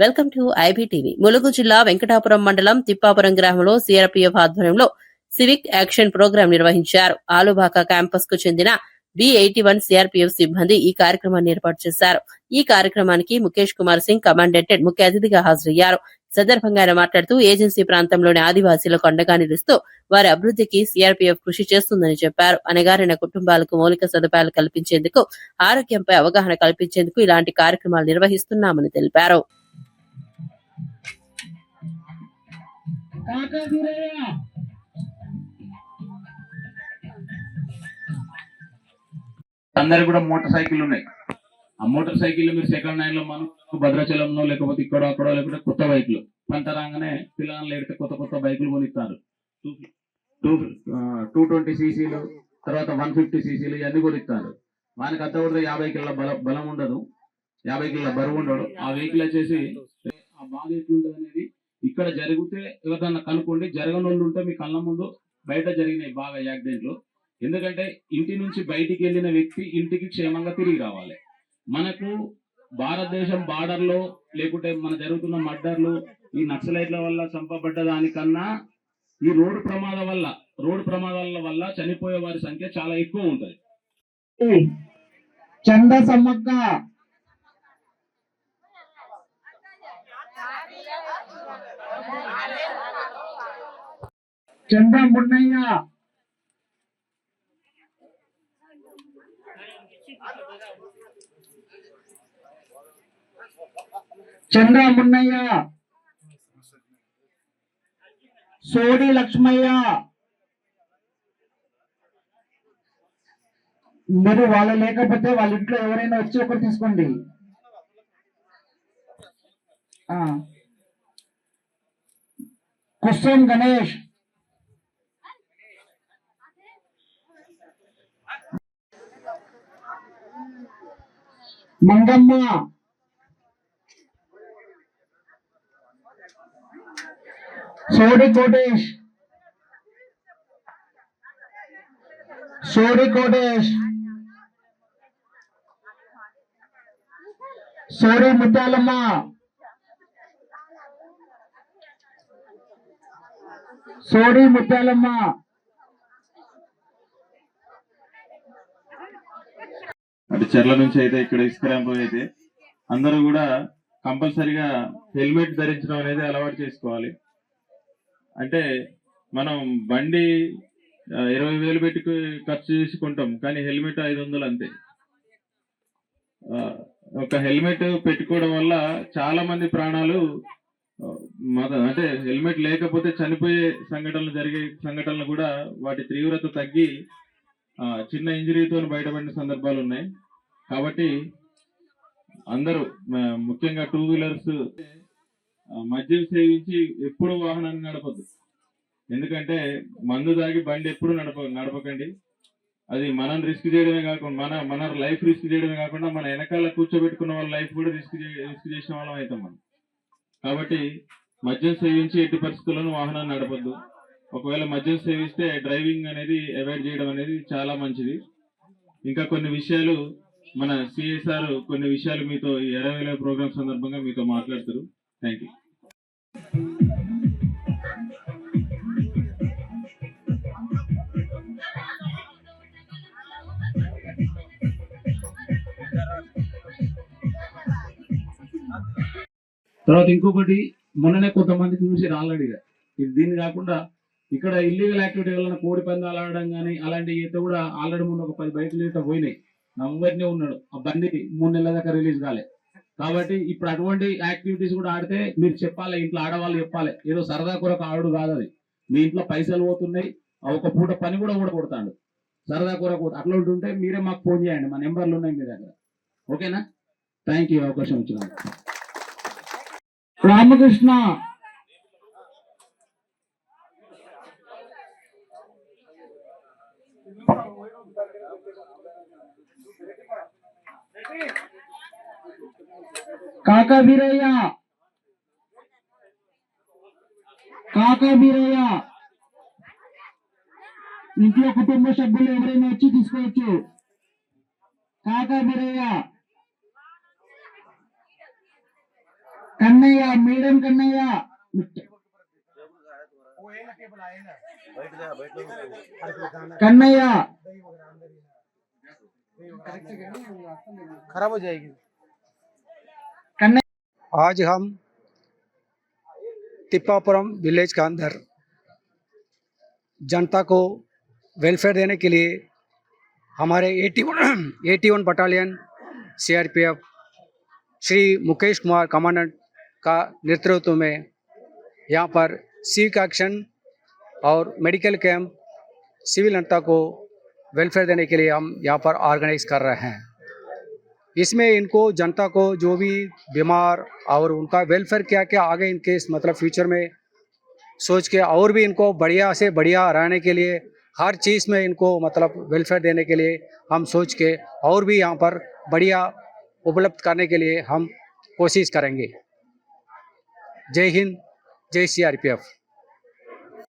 Welcome to IBTV. Mulugu జిల్లా వెంకటాపురం మండలం తిప్పాపురం గ్రామంలో సిఆర్పీఎఫ్ ఆధ్వర్యంలో సివిక్ యాక్షన్ ప్రోగ్రాం నిర్వహించారు. ఆలుబాక క్యాంపస్ కు చెందిన B81 సిఆర్పీఎఫ్ సిబ్బంది ఈ కార్యక్రమాన్ని ఏర్పాటు చేశారు. ఈ కార్యక్రమానికి ముఖేష్ కుమార్ సింగ్ కమాండెంట్ ముఖ్య అతిథిగా హాజరయ్యారు. సందర్భంగా ఆయన మాట్లాడుతూ ఏజెన్సీ ప్రాంతంలోని ఆదివాసీలకు అండగా నిలుస్తూ వారి అభివృద్ధికి సిఆర్పీఎఫ్ కృషి చేస్తుందని చెప్పారు. అణగారిన కుటుంబాలకు మౌలిక సదుపాయాలు కల్పించేందుకు, ఆరోగ్యంపై అవగాహన కల్పించేందుకు ఇలాంటి కార్యక్రమాలు నిర్వహిస్తున్నామని తెలిపారు. అందరు కూడా మోటార్ సైకిల్ ఉన్నాయి. ఆ మోటార్ సైకిల్ మీరు సెకండ్ హ్యాండ్ లో మనం భద్రాచలంలో లేకపోతే ఇక్కడ అక్కడ లేకపోతే కొత్త బైకులు పంట రాగానే పిల్లలు ఎడితే కొత్త బైకులు కొనిస్తారు. 220 సీసీలు, తర్వాత 150 సీసీలు ఇవన్నీ కొనిస్తారు. వానికి అంతా కూడా 50 కిలోల బలం ఉండదు, 50 కిలోల బరువు ఉండడు. ఆ వెహికల్ వచ్చేసి ఆ బాధ ఎట్లుంటది అనేది ఇక్కడ జరిగితే ఎవరికన్నా కనుక్కోండి. జరగని వాళ్ళు ఉంటే మీ కళ్ళ ముందు బయట జరిగినాయి బాగా యాక్సిడెంట్లు. ఎందుకంటే ఇంటి నుంచి బయటికి వెళ్ళిన వ్యక్తి ఇంటికి క్షేమంగా తిరిగి రావాలి. మనకు భారతదేశం బార్డర్ లో లేకుంటే మన జరుగుతున్న మర్డర్లు ఈ నక్సలైట్ల వల్ల చంపబడ్డ దానికన్నా ఈ రోడ్డు ప్రమాదాల వల్ల చనిపోయే వారి సంఖ్య చాలా ఎక్కువ ఉంటది. చంద సమ్మక్క, చంద మున్నయ్య, చంద్ర మున్నయ్య, సోడి లక్ష్మయ్య. మీరు వాళ్ళు లేకపోతే వాళ్ళ ఇంట్లో ఎవరైనా వచ్చి ఒకరు తీసుకోండి. కుస్సం గణేష్, మంగమ్మ, సోడి కోటేష్, సోడి ముత్యాలమ్మ, అటు చెర్ల నుంచి అయితే ఇక్కడ ఇసుకరాంపు అయితే అందరూ కూడా కంపల్సరిగా హెల్మెట్ ధరించడం అనేది అలవాటు చేసుకోవాలి. అంటే మనం బండి 20,000 పెట్టి ఖర్చు చేసుకుంటాం, కానీ హెల్మెట్ 500 అంతే. ఒక హెల్మెట్ పెట్టుకోవడం వల్ల చాలా మంది ప్రాణాలు అంటే హెల్మెట్ లేకపోతే చనిపోయే జరిగే సంఘటనలు కూడా వాటి తీవ్రత తగ్గి చిన్న ఇంజరీతో బయటపడిన సందర్భాలు ఉన్నాయి. కాబట్టి అందరూ ముఖ్యంగా 2 వీలర్స్ మద్యం సేవించి ఎప్పుడు వాహనాన్ని నడపద్దు. ఎందుకంటే మందు దాగి బండి ఎప్పుడు నడపకండి. అది మనం రిస్క్ చేయడమే కాకుండా మన లైఫ్ రిస్క్ చేయడమే కాకుండా మన వెనకాల కూర్చోబెట్టుకున్న వాళ్ళ లైఫ్ కూడా రిస్క్ చేసిన వాళ్ళం అవుతాం మనం. కాబట్టి మద్యం సేవించి ఎట్టి పరిస్థితుల్లోనూ వాహనాన్ని నడపద్దు. ఒకవేళ మద్యం సేవిస్తే డ్రైవింగ్ అనేది అవాయిడ్ చేయడం అనేది చాలా మంచిది. ఇంకా కొన్ని విషయాలు మన సిఎస్ఆర్ కొన్ని విషయాలు మీతో ఈ ఎడవేళ ప్రోగ్రామ్ సందర్భంగా మీతో మాట్లాడతారు. Thank you. తర్వాత ఇంకొకటి మొన్ననే కొంతమంది చూసి ఆల్రెడీగా దీన్ని కాకుండా ఇక్కడ ఇల్లీగల్ యాక్టివిటీ వలన కోడి పందాలు ఆడడం కానీ అలాంటి ఈత కూడా ఆల్రెడీ మొన్న ఒక 10 బైకులు ఈత పోయినాయి. నవ్వనే ఉన్నాడు, ఆ బండి 3 నెలల దాకా రిలీజ్ కాలే. కాబట్టి ఇప్పుడు అటువంటి యాక్టివిటీస్ కూడా ఆడితే మీరు చెప్పాలి, ఇంట్లో ఆడవాళ్ళు చెప్పాలి. ఏదో సరదా కొరకు ఆడు కాదు అది. మీ ఇంట్లో పైసలు పోతున్నాయి, ఒక పూట పని కూడా కొడతాడు సరదా కొరకు. అట్లా ఉంటుంటే మీరే మాకు ఫోన్ చేయండి, మా నెంబర్లు ఉన్నాయి మీ దగ్గర. ఓకేనా? థ్యాంక్ యూ అవకాశం ఇచ్చిన. రామకృష్ణ, కాకా వీరయ్య, ఇంట్లో కుటుంబ సభ్యులు ఎవరైనా వచ్చి తీసుకోవచ్చు. కాకా వీరయ్య, కన్నయ్య మేడం కన్నయ్య కన్నయ్య खराब हो जाएगी। कन्नैया आज हम तिप्पापुरम विलेज के अंदर जनता को वेलफेयर देने के लिए हमारे 81 battalion CRPF Shri Mukesh Kumar commandant का नेतृत्व में यहाँ पर सिविक एक्शन और मेडिकल कैंप सिविल जनता को वेलफेयर देने के लिए हम यहाँ पर ऑर्गेनाइज कर रहे हैं। इसमें इनको जनता को जो भी बीमार और उनका वेलफेयर क्या क्या आगे इनके मतलब फ्यूचर में सोच के और भी इनको बढ़िया से बढ़िया रहने के लिए हर चीज़ में इनको मतलब वेलफेयर देने के लिए हम सोच के और भी यहाँ पर बढ़िया उपलब्ध करने के लिए हम कोशिश करेंगे। जय हिंद, जय सीआरपीएफ।